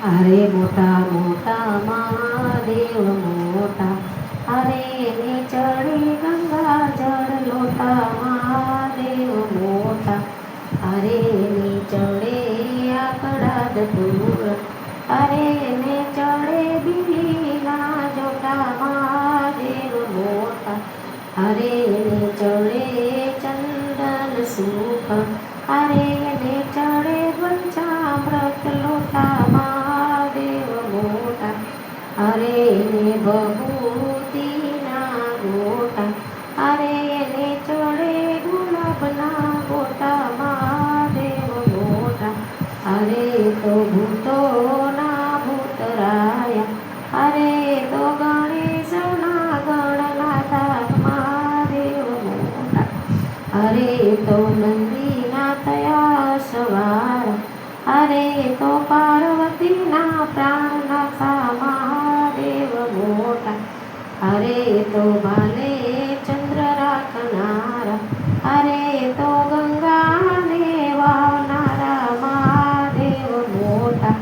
અરે મોટા મોટા મહાદેવ મોટા, અરે ને ચડે ગંગા જળ લોટા. મહાદેવ મોટા, અરે ને ચડે આકડા ધતૂર, અરે ને ચડે બીલીના જોટા. મહાદેવ મોટા, અરે ને ચડે ચંદન સુખ, અરે ને ચડે પંચામૃત લોટા. મહાદેવ મોટા, અરે ને ભભૂતિના ગોટા, અરે ને ચડે ગુલાબના ગોટા. મહાદેવ મોટા, અરે તો ભૂતોના ભૂતરાયા, અરે તો ગણેશના ગણનાથા. મહાદેવ મોટા, અરે તો નંદીના થયા સવાર, અરે તો પાર્વતીના પ્રાણનાથા. મહાદેવ મોટા, અરે તો ભાલે ચંદ્ર રાખનારા, અરે તો ગંગાને વાવનારા. મહાદેવ મોટા,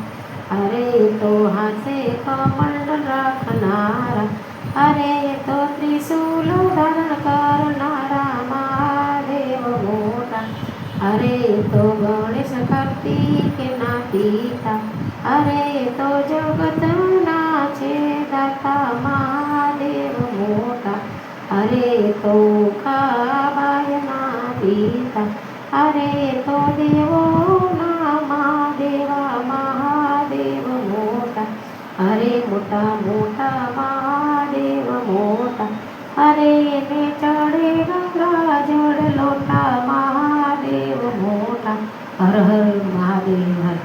અરે તો હાથે કમંડળ રાખનારા, અરે તો ત્રિશૂલ ધારણ કરનારા. મહાદેવ મોટા, અરે તો ગણેશ કાર્તિકના પિતા, અરે તો જગતના છે દાતા. મહાદેવ મોટા, અરે તો કાબાયના પિતા, અરે તો દેવોના મહાદેવા. મહાદેવ મોટા, અરે મોટા મોટા મહાદેવ મોટા, અરે ને ચડે ગંગા જળ લોટા. મહાદેવ મોટા, હર હર મહાદેવ હર.